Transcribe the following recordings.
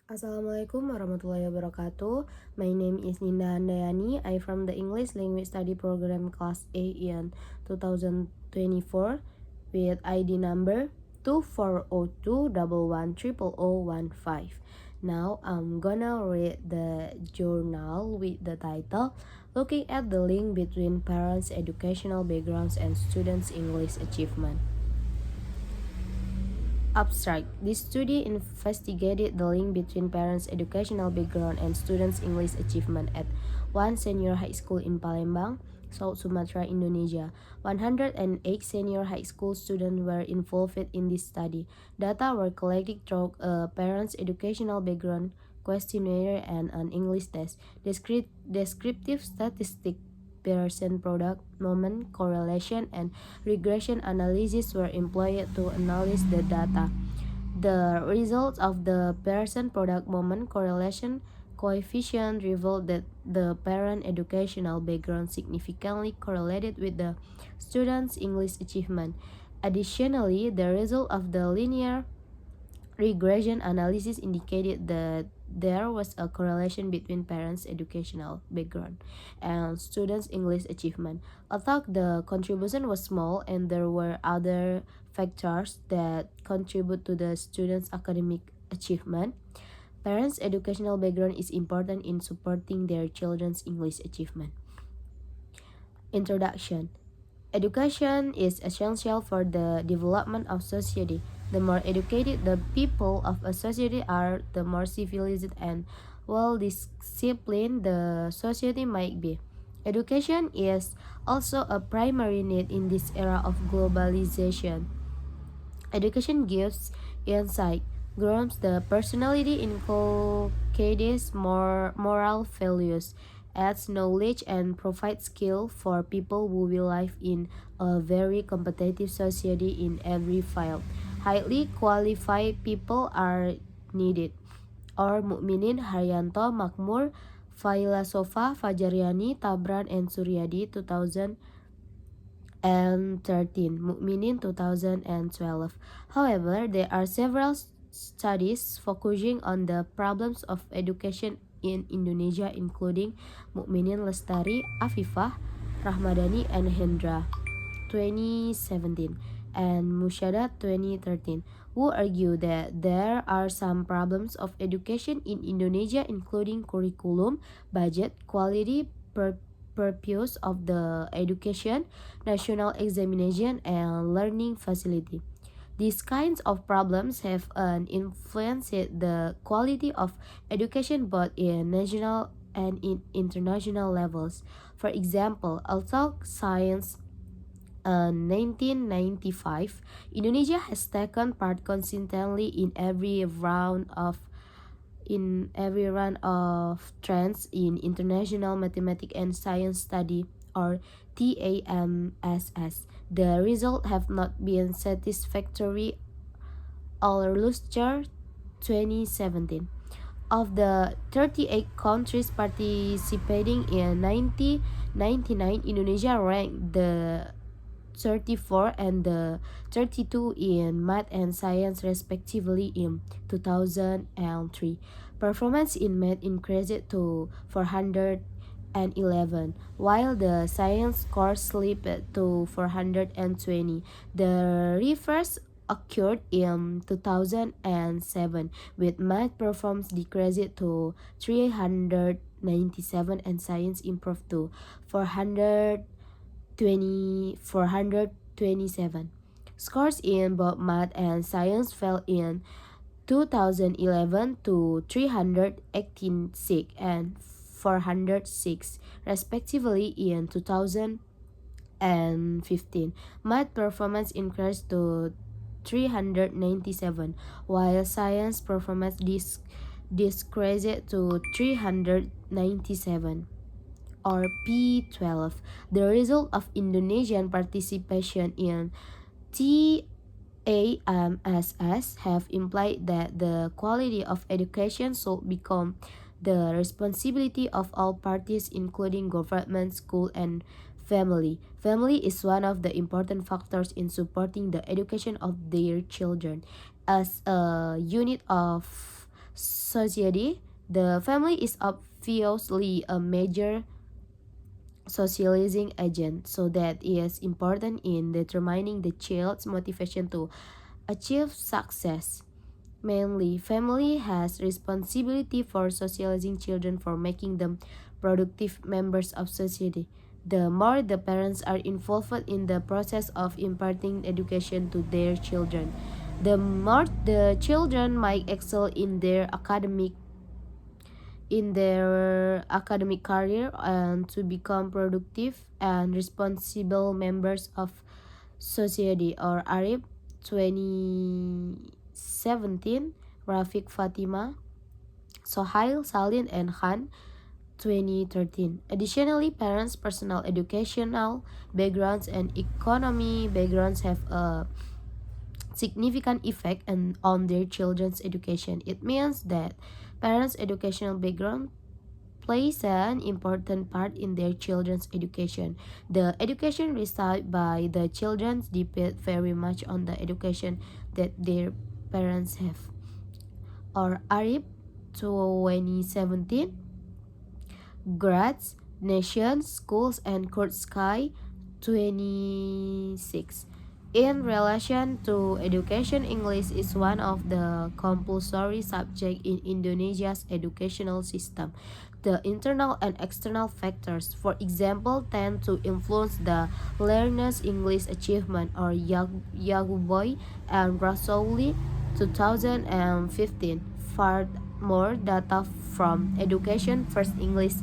Assalamualaikum warahmatullahi wabarakatuh. My name is Ninda Handayani. I from the English Language Study Program Class A in 2024 with ID number 2402110015. Now I'm gonna read the journal with the title Looking at the Link Between Parents' Educational Backgrounds and Students' English Achievement. Abstract. This study investigated the link between parents' educational background and students' English achievement at one senior high school in Palembang, South Sumatra, Indonesia. 108 senior high school students were involved in this study. Data were collected through a parents' educational background questionnaire and an English test. Descriptive statistics, Pearson product, moment correlation, and regression analysis were employed to analyze the data. The results of the Pearson product moment correlation coefficient revealed that the parent educational background significantly correlated with the student's English achievement. Additionally, the result of the linear regression analysis indicated that there was a correlation between parents' educational background and students' English achievement. Although the contribution was small and there were other factors that contribute to the students' academic achievement, parents' educational background is important in supporting their children's English achievement. Introduction. Education is essential for the development of society. The more educated the people of a society are, the more civilized and well-disciplined the society might be. Education is also a primary need in this era of globalization. Education gives insight, grows the personality, inculcates more moral values, adds knowledge, and provides skill for people who will live in a very competitive society in every field. Highly qualified people are needed. Or Mukminin Haryanto Makmur Failasofa Fajaryani Tabran and Suryadi 2013, Mukminin 2012. However, there are several studies focusing on the problems of education in Indonesia, including Mukminin Lestari, Afifah, Rahmadani, and Hendra 2017 and Mushada 2013, who argue that there are some problems of education in Indonesia, including curriculum, budget, quality, purpose of the education, national examination, and learning facility. These kinds of problems have an influenced the quality of education both in national and in international levels. For example, although science 1995, Indonesia has taken part consistently in every round of trends in international mathematics and science study, or TAMSS. The results have not been satisfactory. All-Lustre 2017. Of the 38 countries participating in 1999, Indonesia ranked the 34 and the 32 in math and science respectively in 2003. Performance in math increased to 411, while the science score slipped to 420. The reverse occurred in 2007, with math performance decreased to 397 and science improved to 427. Scores in both math and science fell in 2011 to 386 and 406, respectively, in 2015. Math performance increased to 397, while science performance decreased to 397, or P12. The result of Indonesian participation in TAMSS have implied that the quality of education should become the responsibility of all parties, including government, school, and family. Family is one of the important factors in supporting the education of their children. As a unit of society, the family is obviously a major socializing agent, so that is important in determining the child's motivation to achieve success. Mainly, family has responsibility for socializing children for making them productive members of society. The more the parents are involved in the process of imparting education to their children, the more the children might excel in their academic career and to become productive and responsible members of society. Or Arif 2017, Rafiq Fatima, Sohail, Salin, and Khan 2013. Additionally, parents' personal educational backgrounds and economy backgrounds have a significant effect on their children's education. It means that parents' educational background plays an important part in their children's education. The education received by the children depends very much on the education that their parents have. Or Arif 2017, Grades, Nations, Schools, and Court Sky 26. In relation to education, English is one of the compulsory subjects in Indonesia's educational system. The internal and external factors, for example, tend to influence the learner's English achievement. Or Yaguboy and Rasouli 2015. Furthermore, data from Education First English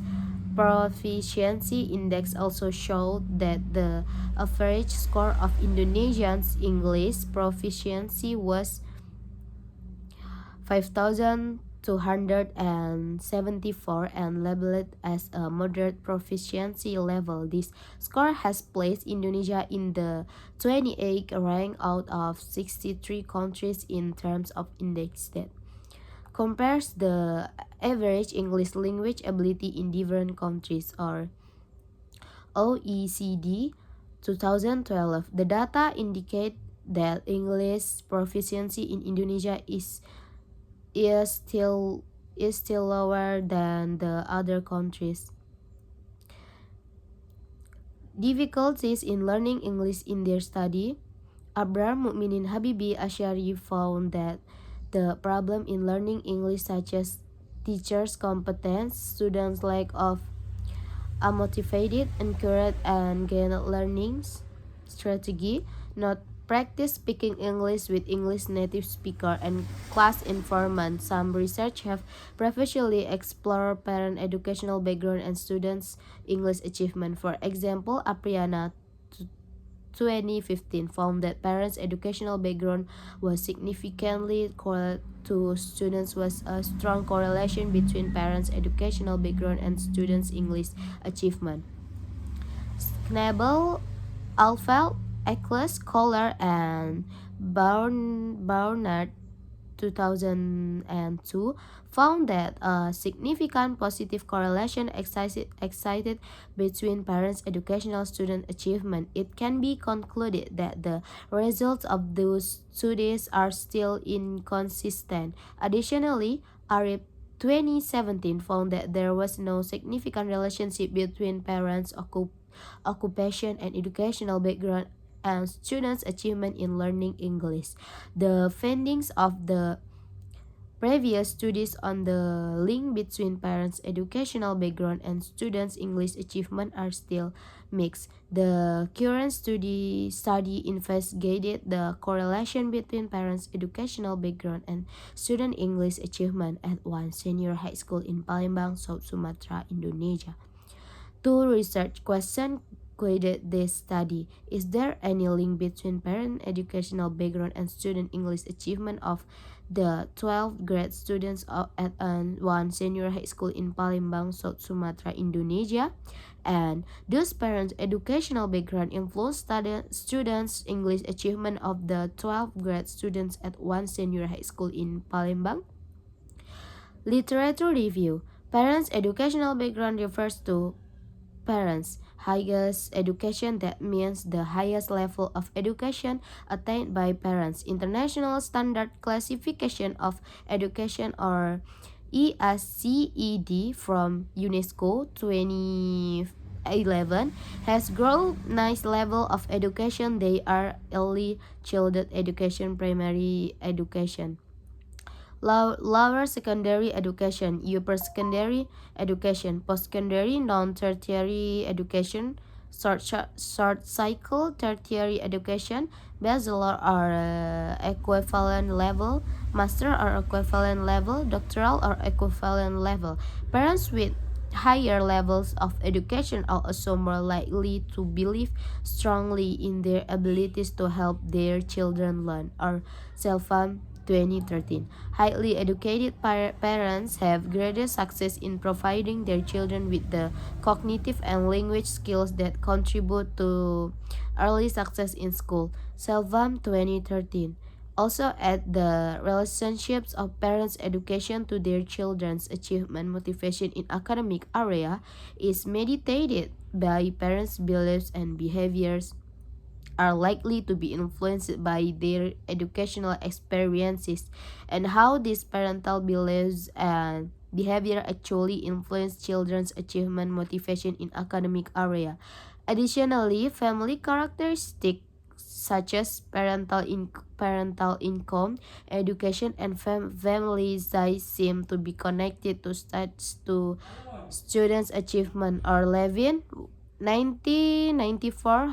Proficiency Index also showed that the average score of Indonesians' English proficiency was 5,274 and labeled as a moderate proficiency level. This score has placed Indonesia in the 28th rank out of 63 countries in terms of index that compares the average English language ability in different countries. Or OECD 2012. The data indicate that English proficiency in Indonesia is still lower than the other countries. Difficulties in learning English in their study. Abrar Mukminin Habibi Asyari found that the problem in learning English, such as teachers' competence, students' lack of a motivated, encouraged, and gained learning strategy, not practice speaking English with English native speaker, and class environment. Some research have previously explored parent educational background and students' English achievement. For example, Apriana 2015 found that parents' educational background was significantly correlated to students. Was a strong correlation between parents' educational background and students' English achievement. Knebel, Alfeld, Eccles, Kohler, and Barnard 2002 found that a significant positive correlation existed between parents' educational student achievement. It can be concluded that the results of those studies are still inconsistent. Additionally, Arif 2017 found that there was no significant relationship between parents' occupation and educational background and students' achievement in learning English. The findings of the previous studies on the link between parents' educational background and students' English achievement are still mixed. The current study investigated the correlation between parents' educational background and student English achievement at one senior high school in Palembang, South Sumatra, Indonesia. Two research questions guided this study. Is there any link between parent educational background and student English achievement of the 12th grade students at one senior high school in Palembang, South Sumatra, Indonesia? And does parents' educational background influence students' English achievement of the 12th grade students at one senior high school in Palembang? Literature review. Parents' educational background refers to parents' highest education, that means the highest level of education attained by parents. International Standard Classification of Education, or ESCED from UNESCO 2011 has grown nice level of education. They are early childhood education, primary education, lower secondary education, upper secondary education, post-secondary, non-tertiary education, short cycle tertiary education, bachelor or equivalent level, master or equivalent level, doctoral or equivalent level. Parents with higher levels of education are also more likely to believe strongly in their abilities to help their children learn, or Selfam 2013. Highly educated parents have greater success in providing their children with the cognitive and language skills that contribute to early success in school. Selvam 2013 also at the relationships of parents' education to their children's achievement motivation in academic area is mediated by parents' beliefs and behaviors are likely to be influenced by their educational experiences and how these parental beliefs and behavior actually influence children's achievement motivation in academic area. Additionally, family characteristics such as parental income, education, and family size seem to be connected to students' achievement. Or Levin, 1994,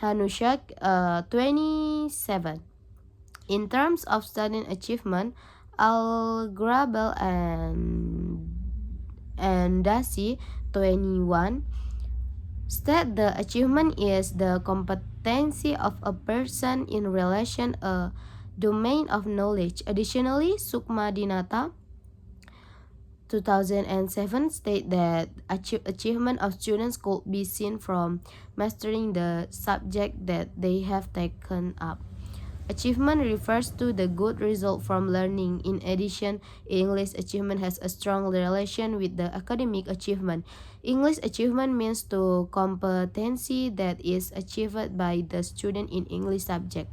Hanushak 27. In terms of student achievement, Al Grabel and Dasi 21 state the achievement is the competency of a person in relation a domain of knowledge. Additionally, Sukma Dinata 2007 state that achievement of students could be seen from mastering the subject that they have taken up. Achievement refers to the good result from learning. In addition, English achievement has a strong relation with the academic achievement. English achievement means to competency that is achieved by the student in English subject.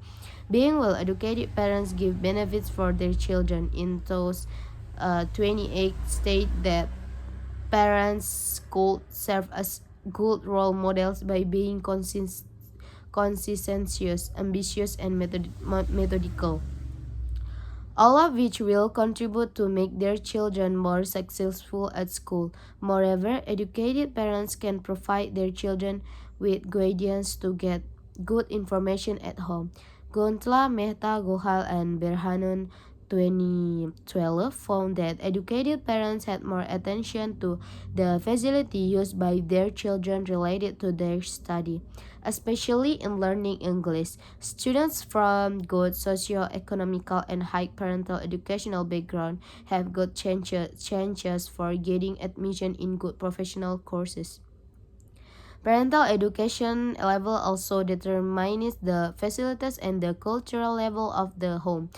Being well-educated parents give benefits for their children. In those 28 state that parents could serve as good role models by being conscientious, ambitious, and methodical, all of which will contribute to make their children more successful at school. Moreover, educated parents can provide their children with guidance to get good information at home. Guntla, Mehta, Gohal, and Berhanun 2012 found that educated parents had more attention to the facility used by their children related to their study, especially in learning English. Students from good socio-economical and high parental educational background have good chances for getting admission in good professional courses. Parental education level also determines the facilities and the cultural level of the home.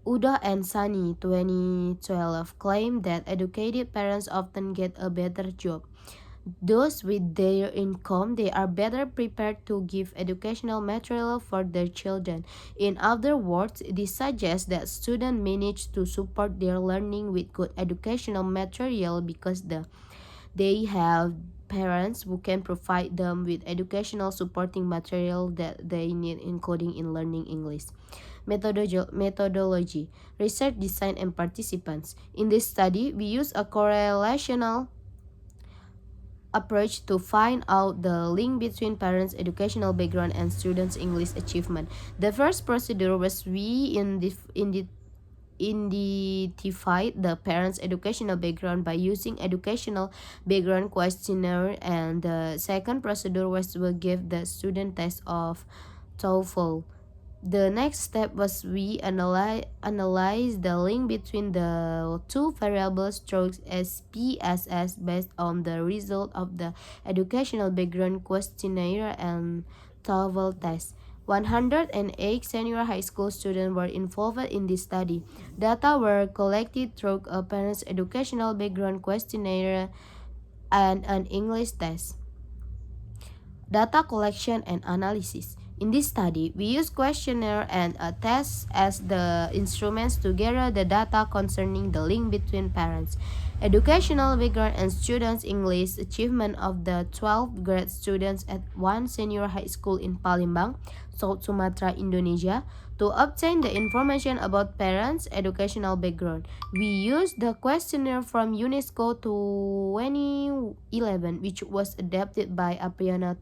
Uda and Sani 2012 claim that educated parents often get a better job. Those with their income, they are better prepared to give educational material for their children. In other words, this suggests that students manage to support their learning with good educational material because they have parents who can provide them with educational supporting material that they need, including in learning English. Methodology, research design, and participants. In this study, we use a correlational approach to find out the link between parents' educational background and students' English achievement. The first procedure was we identified the parents' educational background by using educational background questionnaire, and the second procedure was to give the student test of TOEFL. The next step was we analyze the link between the two variables strokes SPSS based on the result of the educational background questionnaire and TOEFL test. 108 senior high school students were involved in this study. Data were collected through a parent's educational background questionnaire and an English test. Data collection and analysis. In this study, we use questionnaire and a test as the instruments to gather the data concerning the link between parents, educational background, and students' English achievement of the 12th grade students at one senior high school in Palembang, South Sumatra, Indonesia. To obtain the information about parents' educational background, we used the questionnaire from UNESCO 2011, which was adapted by Apriana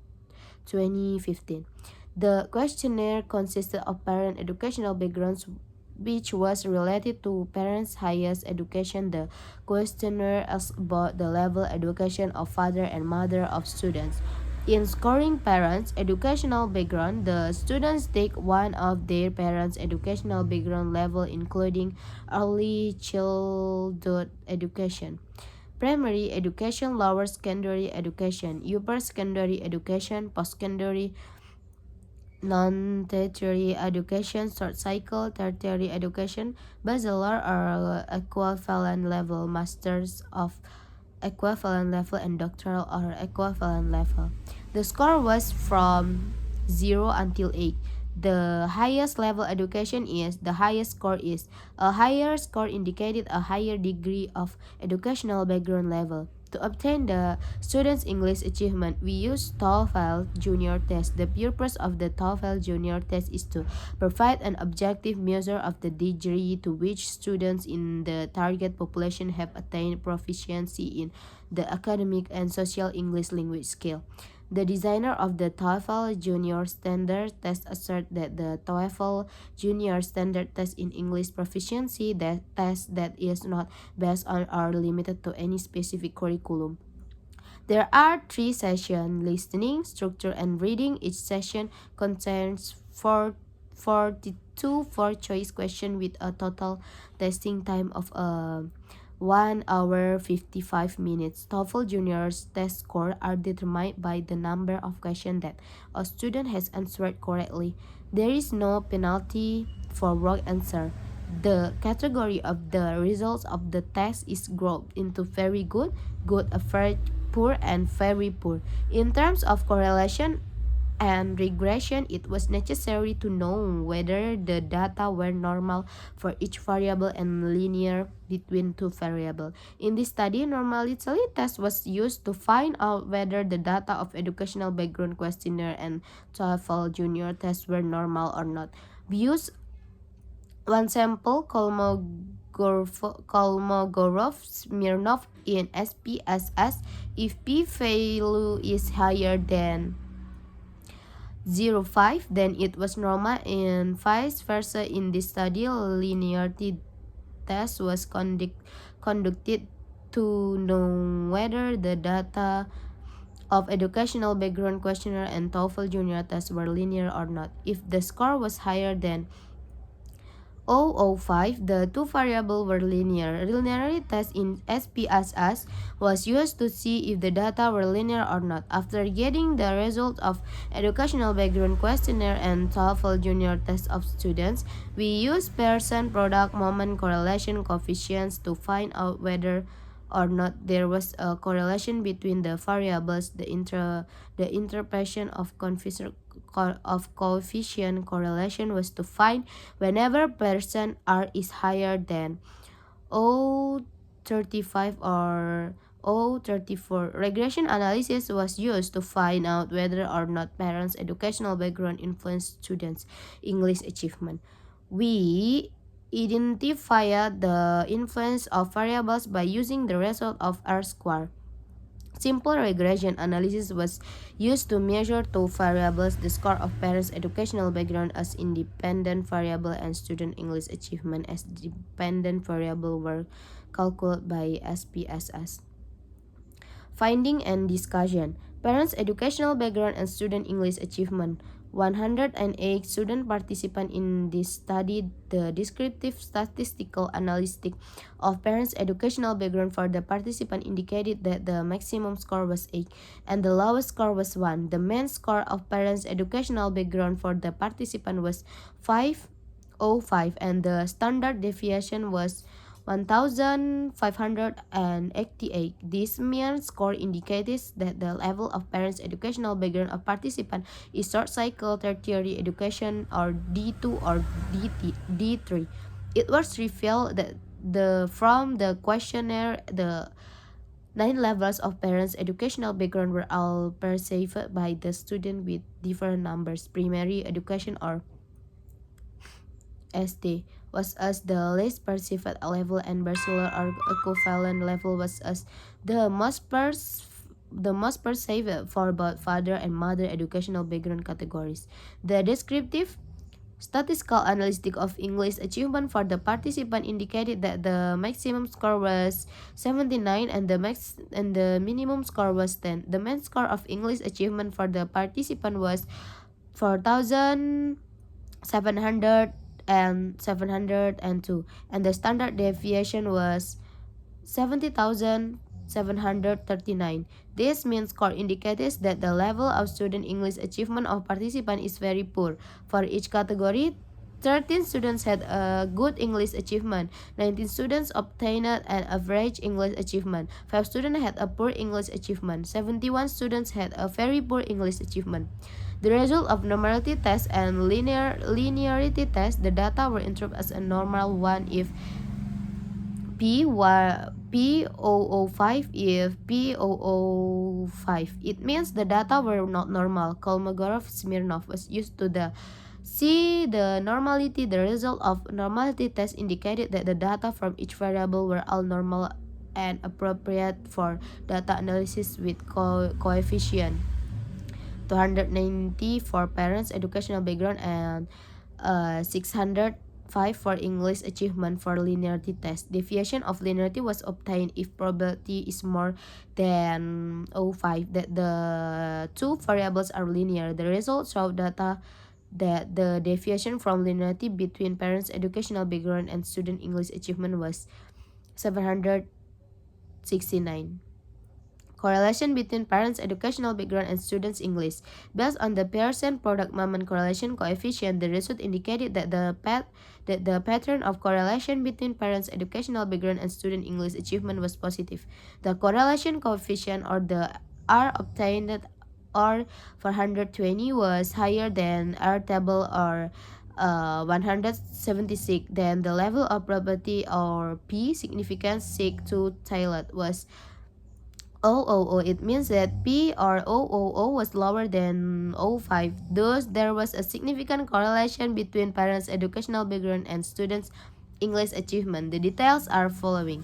2015. The questionnaire consisted of parent educational backgrounds which was related to parents' highest education. The questionnaire asked about the level education of father and mother of students. In scoring parents' educational background, the students take one of their parents' educational background level including early childhood education, primary education, lower secondary education, upper secondary education, post-secondary, non-tertiary education, short cycle, tertiary education, bachelor or equivalent level, masters of equivalent level, and doctoral or equivalent level. The score was from 0 until 8. The highest level education is, the highest score is. A higher score indicated a higher degree of educational background level. To obtain the student's English achievement, we use TOEFL Junior Test. The purpose of the TOEFL Junior Test is to provide an objective measure of the degree to which students in the target population have attained proficiency in the academic and social English language skill. The designer of the TOEFL Junior Standard Test assert that the TOEFL Junior Standard Test in English proficiency that test that is not based on or limited to any specific curriculum. There are 3 sessions: listening, structure, and reading. Each session contains 42 4-choice questions with a total testing time of 1 hour 55 minutes. TOEFL Junior's test score are determined by the number of questions that a student has answered correctly. There is no penalty for wrong answer. The category of the results of the test is grouped into very good, good, average, poor, and very poor. In terms of correlation and regression, it was necessary to know whether the data were normal for each variable and linear between two variables. In this study, normality test was used to find out whether the data of educational background questionnaire and TOEFL junior test were normal or not. We used one sample, Kolmogorov-Smirnov in SPSS. If p-value is higher than 0.5, then it was normal, and vice versa. In this study, linearity test was conducted to know whether the data of educational background questionnaire and TOEFL junior test were linear or not. If the score was higher than 0.05, the two variables were linear. Linearity test in SPSS was used to see if the data were linear or not. After getting the result of educational background questionnaire and TOEFL junior test of students, we use Pearson product moment correlation coefficients to find out whether or not there was a correlation between the variables. The interpretation of coefficient correlation was to find whenever percent R is higher than 0.35 or 0.34. Regression analysis was used to find out whether or not parents' educational background influenced students' English achievement. We identify the influence of variables by using the result of R-square. Simple regression analysis was used to measure two variables, the score of parents' educational background as independent variable and student English achievement as dependent variable were calculated by SPSS. Finding and discussion. Parents' educational background and student English achievement. 108 student participants in this study. The descriptive statistical analysis of parents' educational background for the participant indicated that the maximum score was 8 and the lowest score was 1. The mean score of parents' educational background for the participant was 5.05 and the standard deviation was 1,588. This mean score indicates that the level of parents' educational background of participant is short cycle tertiary education or D2 or D3. It was revealed that from the questionnaire the 9 levels of parents' educational background were all perceived by the student with different numbers. Primary education or SD was as the least perceived level, and bachelor or equivalent level was as the most perceived for both father and mother educational background categories. The descriptive statistical analysis of English achievement for the participant indicated that the maximum score was 79 and the minimum score was 10. The mean score of English achievement for the participant was 4,700 and 702, and the standard deviation was 70,739. This mean score indicates that the level of student English achievement of participant is very poor. For each category, 13 students had a good English achievement, 19 students obtained an average English achievement, 5 students had a poor English achievement, 71 students had a very poor English achievement. The result of normality test and linearity test, the data were interpreted as a normal one if P005 if P005. It means the data were not normal. Kolmogorov-Smirnov was used to see the normality. The result of normality test indicated that the data from each variable were all normal and appropriate for data analysis with coefficient 290 for parents' educational background and 605 for English achievement for linearity test. Deviation of linearity was obtained if probability is more than 0.5 that the two variables are linear. The results show data that the deviation from linearity between parents' educational background and student English achievement was 769. Correlation between parents' educational background and students' English. Based on the Pearson product moment correlation coefficient, the result indicated that the pattern of correlation between parents' educational background and student English achievement was positive. The correlation coefficient or the R obtained or 420 was higher than R table or 176. Then the level of probability or P significance seek to tailored was 000. It means that P or 000 was lower than 0.5. Thus, there was a significant correlation between parents' educational background and students' English achievement. The details are following.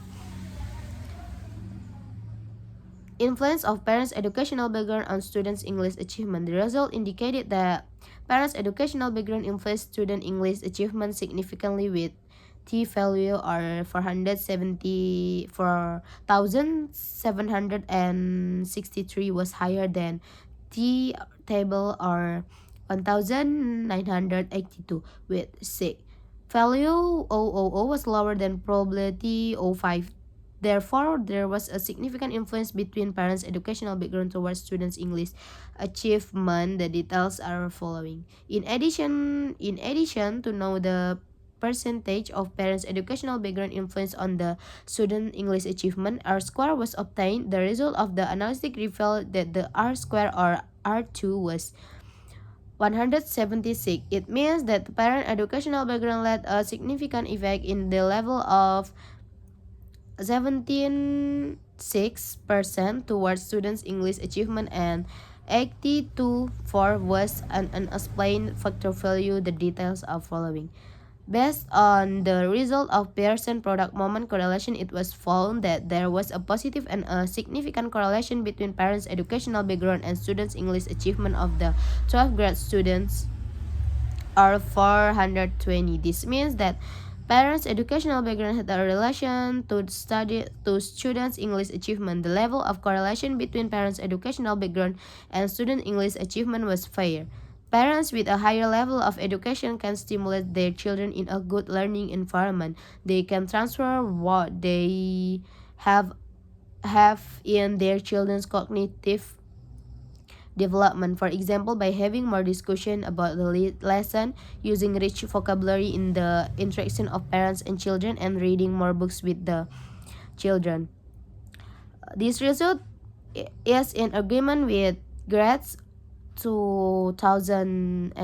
Influence of parents' educational background on students' English achievement. The result indicated that parents' educational background influenced student English achievement significantly with T value or 4,763 was higher than T table or 1,982 with C value 000 was lower than probability 0.5. Therefore, there was a significant influence between parents' educational background towards students' English achievement. The details are following. In addition to know the percentage of parents' educational background influence on the student English achievement, R square was obtained. The result of the analysis revealed that the R square or R2 was 176. It means that the parent educational background had a significant effect in the level of 17.6% towards students' English achievement and 82.4 was an unexplained factor value. The details are following. Based on the result of Pearson product moment correlation, it was found that there was a positive and a significant correlation between parents' educational background and students' English achievement of the 12th grade students are 420. This means that parents' educational background had a relation to students' English achievement. The level of correlation between parents' educational background and student English achievement was fair. Parents with a higher level of education can stimulate their children in a good learning environment. They can transfer what they have in their children's cognitive development. For example, by having more discussion about the lesson, using rich vocabulary in the interaction of parents and children, and reading more books with the children. This result is in agreement with Gratz 2006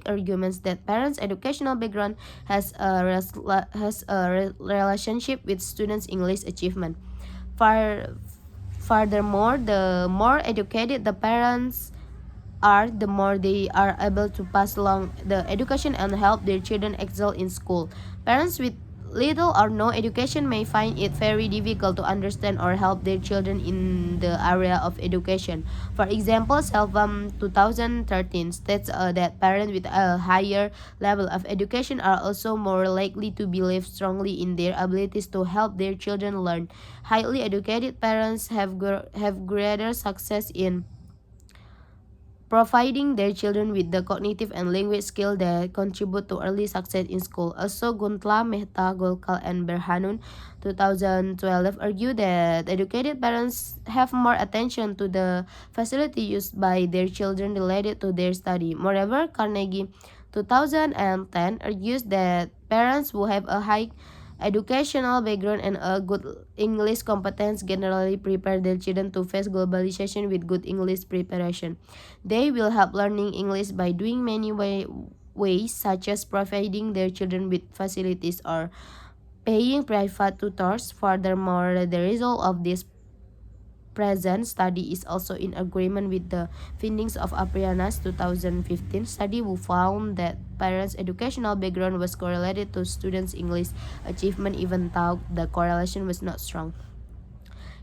arguments that parents' educational background has a relationship with students' English achievement. Furthermore, the more educated the parents are, the more they are able to pass along the education and help their children excel in school. Parents with little or no education may find it very difficult to understand or help their children in the area of education. For example, Selvum 2013 states that parents with a higher level of education are also more likely to believe strongly in their abilities to help their children learn. Highly educated parents have greater success in providing their children with the cognitive and language skills that contribute to early success in school. Also, Guntla, Mehta, Golkar, and Berhanun 2012 argue that educated parents have more attention to the facility used by their children related to their study. Moreover, Carnegie 2010 argues that parents who have a high educational background and a good English competence generally prepare their children to face globalization with good English preparation. They will help learning English by doing many ways, such as providing their children with facilities or paying private tutors. Furthermore, the result of this present study is also in agreement with the findings of Aprianas 2015 study, who found that parents' educational background was correlated to students' English achievement, even though the correlation was not strong.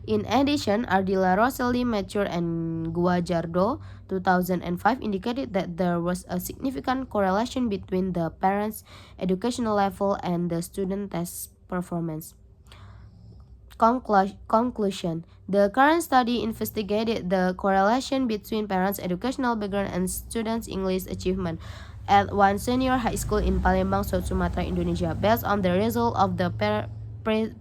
In addition, Ardila Rosselli, Mature, and Guajardo 2005 indicated that there was a significant correlation between the parents' educational level and the student test performance. Conclusion. The current study investigated the correlation between parents' educational background and students' English achievement at one senior high school in Palembang, South Sumatra, Indonesia. Based on the result of the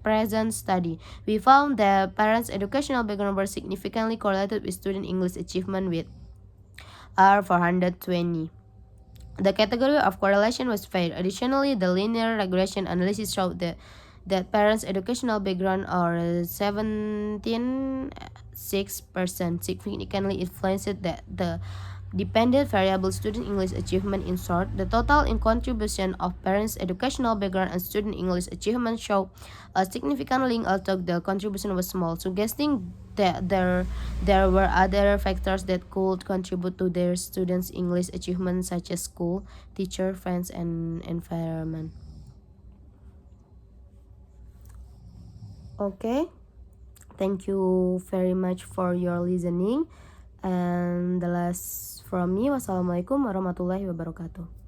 present study, we found that parents' educational background were significantly correlated with student English achievement with R420. The category of correlation was fair. Additionally, the linear regression analysis showed that parents' educational background are 17.6% significantly influenced that the dependent variable student English achievement. In short, the total in contribution of parents' educational background and student English achievement show a significant link, although the contribution was small, suggesting that there were other factors that could contribute to their students' English achievement, such as school, teacher, friends, and environment. Okay, thank you very much for your listening. And the last from me, wassalamualaikum warahmatullahi wabarakatuh.